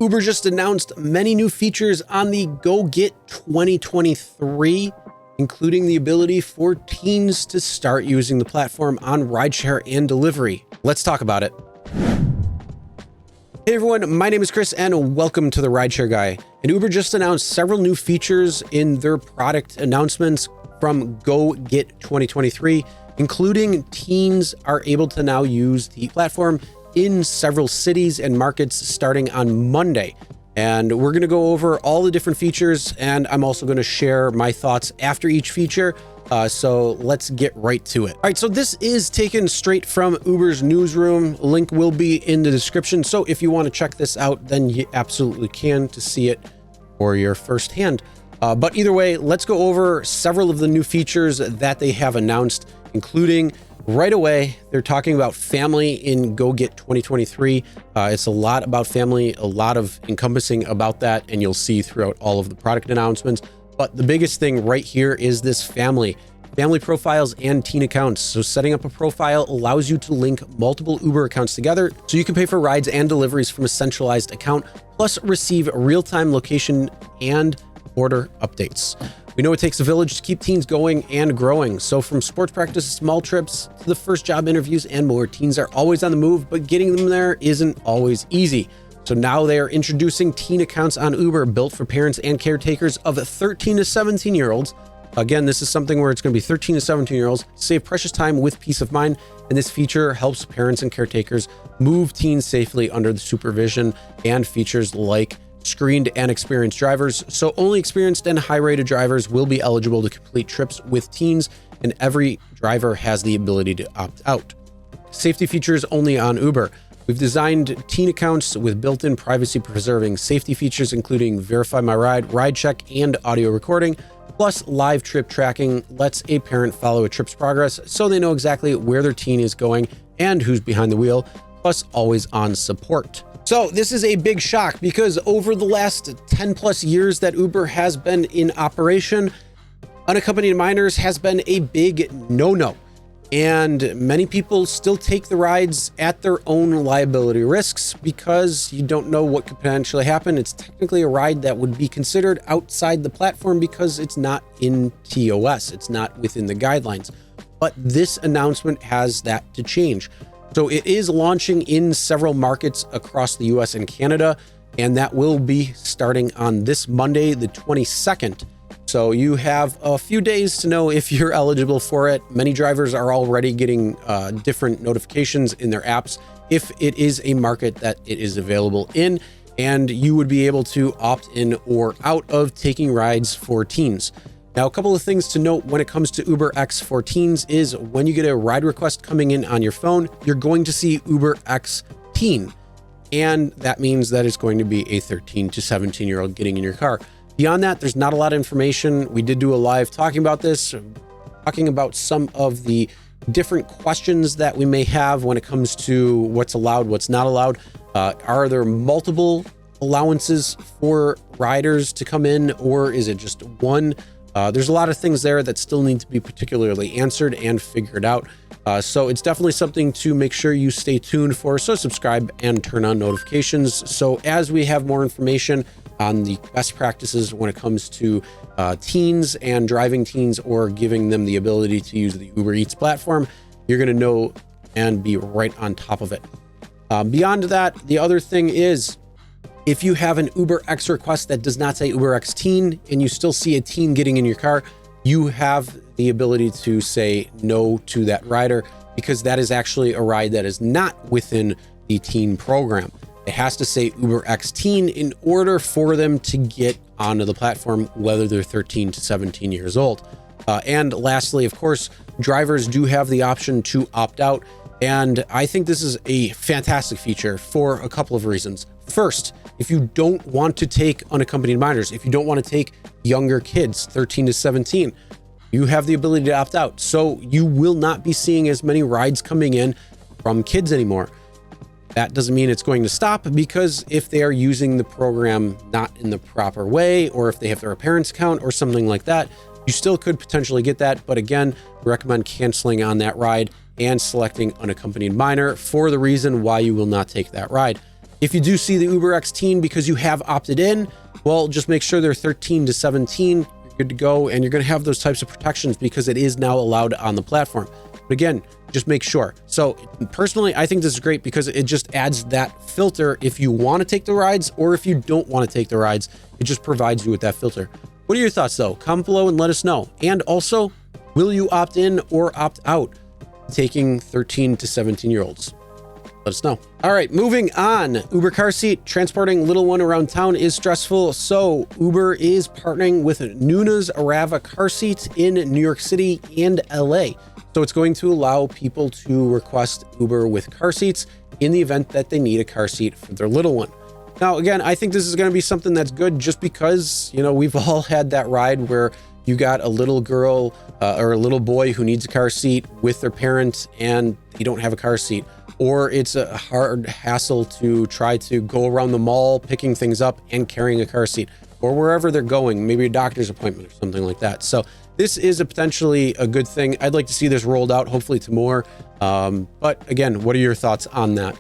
Uber just announced many new features on the Go Get 2023, including the ability for teens to start using the platform on rideshare and delivery. Let's talk about it. Hey everyone, my name is Chris and welcome to the RideShare Guy. And Uber just announced several new features in their product announcements from Go Get 2023, including teens are able to now use the platform in several cities and markets starting on Monday. And we're going to go over all the different features, and I'm also going to share my thoughts after each feature. So let's get right to it. All right, so this is taken straight from Uber's newsroom. Link will be in the description. So if you want to check this out, then you absolutely can to see it for your firsthand. But either way, let's go over several of the new features that they have announced, including right away, they're talking about family in Go Get 2023. It's a lot about family, a lot of encompassing about that, and you'll see throughout all of the product announcements. But the biggest thing right here is this family profiles and teen accounts. So setting up a profile allows you to link multiple Uber accounts together so you can pay for rides and deliveries from a centralized account, plus receive real-time location and order updates. We know it takes a village to keep teens going and growing. So from sports practice, small trips, to the first job interviews and more, teens are always on the move, but getting them there isn't always easy. So now they are introducing teen accounts on Uber built for parents and caretakers of 13 to 17-year-olds. Again, this is something where it's going to be 13 to 17-year-olds, save precious time with peace of mind. And this feature helps parents and caretakers move teens safely under the supervision and features like screened and experienced drivers. So only experienced and high-rated drivers will be eligible to complete trips with teens, and every driver has the ability to opt out. Safety features only on Uber. We've designed teen accounts with built-in privacy-preserving safety features, including Verify My Ride, Ride Check, and audio recording, plus live trip tracking lets a parent follow a trip's progress so they know exactly where their teen is going and who's behind the wheel, plus always-on support. So this is a big shock because over the last 10 plus years that Uber has been in operation, unaccompanied minors has been a big no-no. And many people still take the rides at their own liability risks because you don't know what could potentially happen. It's technically a ride that would be considered outside the platform because it's not in TOS. It's not within the guidelines. But this announcement has that to change. So it is launching in several markets across the US and Canada, and that will be starting on this Monday, the 22nd. So you have a few days to know if you're eligible for it. Many drivers are already getting different notifications in their apps if it is a market that it is available in, and you would be able to opt in or out of taking rides for teens. Now, a couple of things to note when it comes to UberX for teens is when you get a ride request coming in on your phone, you're going to see UberX Teen. And that means that it's going to be a 13 to 17-year-old getting in your car. Beyond that, there's not a lot of information. We did do a live talking about this, talking about some of the different questions that we may have when it comes to what's allowed, what's not allowed. Are there multiple allowances for riders to come in, or is it just one? There's a lot of things there that still need to be particularly answered and figured out. So it's definitely something to make sure you stay tuned for. So subscribe and turn on notifications. So as we have more information on the best practices when it comes to teens and driving teens or giving them the ability to use the Uber Eats platform, you're going to know and be right on top of it. Beyond that, the other thing is, if you have an UberX request that does not say UberX Teen and you still see a teen getting in your car, you have the ability to say no to that rider because that is actually a ride that is not within the teen program. It has to say UberX Teen in order for them to get onto the platform, whether they're 13 to 17 years old. And lastly, of course, drivers do have the option to opt out. And I think this is a fantastic feature for a couple of reasons. First, if you don't want to take unaccompanied minors, if you don't want to take younger kids, 13 to 17, you have the ability to opt out. So you will not be seeing as many rides coming in from kids anymore. That doesn't mean it's going to stop, because if they are using the program not in the proper way, or if they have their parents' account or something like that, you still could potentially get that. But again, recommend canceling on that ride and selecting unaccompanied minor for the reason why you will not take that ride. If you do see the Uber X teen because you have opted in, well, just make sure they're 13 to 17. You're good to go. And you're going to have those types of protections because it is now allowed on the platform. But again, just make sure. So personally, I think this is great because it just adds that filter if you want to take the rides or if you don't want to take the rides. It just provides you with that filter. What are your thoughts though? Comment below and let us know. And also, will you opt in or opt out taking 13 to 17-year-olds? Let us know. All right, moving on. Uber car seat. Transporting little one around town is stressful. So Uber is partnering with Nuna's Arava car seat in New York City and LA. So it's going to allow people to request Uber with car seats in the event that they need a car seat for their little one. Now, again, I think this is going to be something that's good just because, you know, we've all had that ride where you got a little girl or a little boy who needs a car seat with their parents and you don't have a car seat. Or it's a hard hassle to try to go around the mall, picking things up and carrying a car seat, or wherever they're going, maybe a doctor's appointment or something like that. So this is potentially a good thing. I'd like to see this rolled out, hopefully to more. But again, what are your thoughts on that?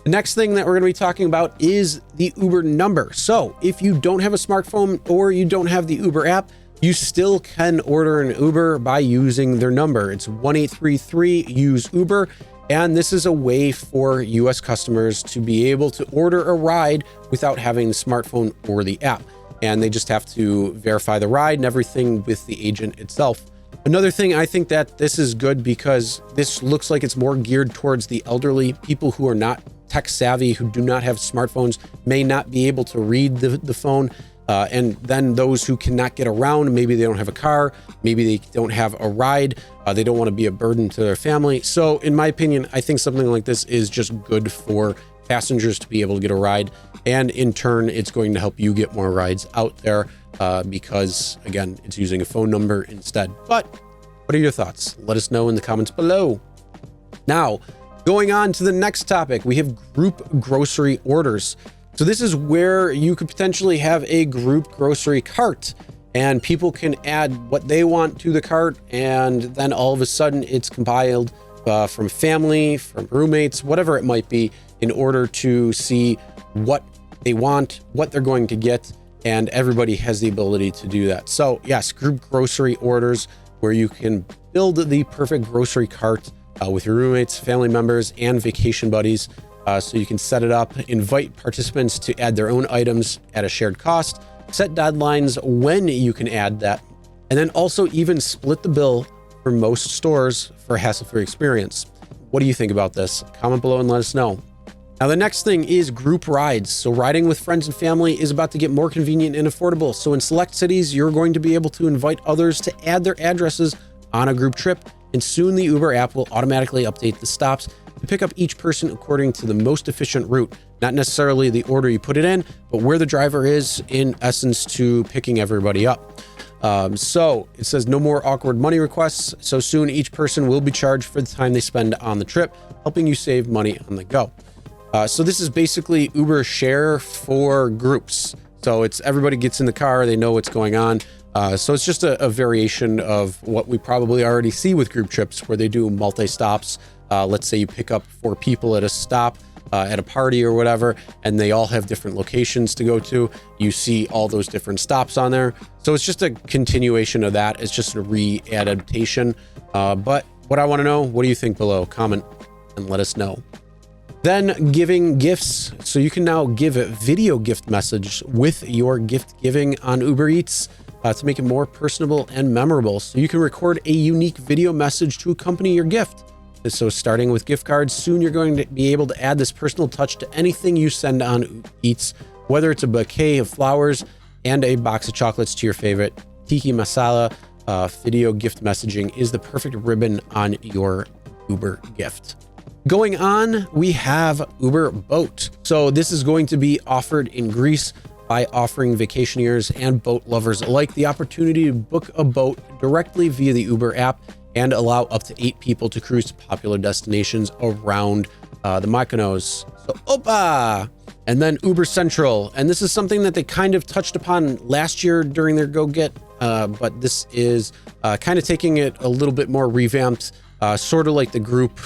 The next thing that we're going to be talking about is the Uber number. So if you don't have a smartphone or you don't have the Uber app, you still can order an Uber by using their number. It's 1-833-USE-UBER. And this is a way for US customers to be able to order a ride without having the smartphone or the app. And they just have to verify the ride and everything with the agent itself. Another thing, I think that this is good because this looks like it's more geared towards the elderly, people who are not tech savvy, who do not have smartphones, may not be able to read the phone. And then those who cannot get around, maybe they don't have a car, maybe they don't have a ride, they don't want to be a burden to their family. So in my opinion, I think something like this is just good for passengers to be able to get a ride. And in turn, it's going to help you get more rides out there because, again, it's using a phone number instead. But what are your thoughts? Let us know in the comments below. Now, going on to the next topic, we have group grocery orders. So this is where you could potentially have a group grocery cart and people can add what they want to the cart. And then all of a sudden it's compiled from family, from roommates, whatever it might be, in order to see what they want, what they're going to get. And everybody has the ability to do that. So yes, group grocery orders where you can build the perfect grocery cart with your roommates, family members, and vacation buddies. So you can set it up, invite participants to add their own items at a shared cost, set deadlines when you can add that, and then also even split the bill for most stores for a hassle-free experience. What do you think about this? Comment below and let us know. Now, the next thing is group rides. So riding with friends and family is about to get more convenient and affordable. So in select cities, you're going to be able to invite others to add their addresses on a group trip. And soon the Uber app will automatically update the stops to pick up each person according to the most efficient route, not necessarily the order you put it in, but where the driver is in essence to picking everybody up. So it says no more awkward money requests. So soon each person will be charged for the time they spend on the trip, helping you save money on the go. So this is basically Uber Share for groups. So it's everybody gets in the car, they know what's going on. So it's just a variation of what we probably already see with group trips where they do multi-stops. Let's say you pick up 4 people at a stop at a party or whatever, and they all have different locations to go to. You see all those different stops on there. So it's just a continuation of that. It's just a re-adaptation. But what I want to know, what do you think below? Comment and let us know. Then giving gifts. So you can now give a video gift message with your gift giving on Uber Eats to make it more personable and memorable. So you can record a unique video message to accompany your gift. So starting with gift cards, soon you're going to be able to add this personal touch to anything you send on Uber Eats, whether it's a bouquet of flowers and a box of chocolates to your favorite tiki masala. Video gift messaging is the perfect ribbon on your Uber gift. Going on, we have Uber Boat. So this is going to be offered in Greece by offering vacationers and boat lovers alike the opportunity to book a boat directly via the Uber app and allow up to 8 people to cruise to popular destinations around the Mykonos. So Opa! And then Uber Central. And this is something that they kind of touched upon last year during their Go Get, but this is kind of taking it a little bit more revamped, sort of like the group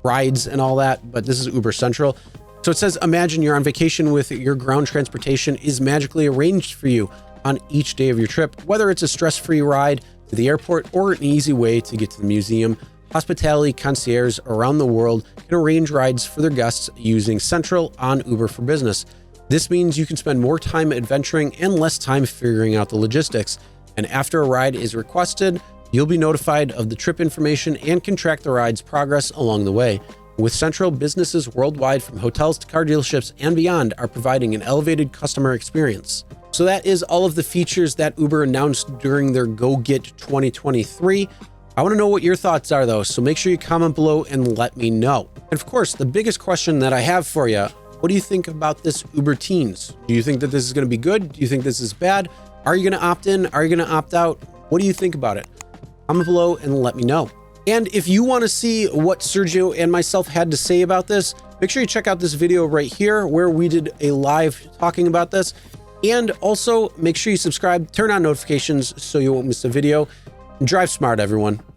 rides and all that, but this is Uber Central. So it says, imagine you're on vacation with your ground transportation is magically arranged for you on each day of your trip, whether it's a stress-free ride to the airport or an easy way to get to the museum. Hospitality concierges around the world can arrange rides for their guests using Central on Uber for Business. This means you can spend more time adventuring and less time figuring out the logistics. And after a ride is requested, you'll be notified of the trip information and can track the ride's progress along the way. With Central, businesses worldwide from hotels to car dealerships and beyond are providing an elevated customer experience. So that is all of the features that Uber announced during their Go Get 2023. I want to know what your thoughts are though, so make sure you comment below and let me know. And of course, the biggest question that I have for you, what do you think about this Uber Teens? Do you think that this is going to be good? Do you think this is bad? Are you going to opt in? Are you going to opt out? What do you think about it? Comment below and let me know. And if you want to see what Sergio and myself had to say about this, make sure you check out this video right here where we did a live talking about this. And also make sure you subscribe, turn on notifications so you won't miss a video. Drive smart, everyone.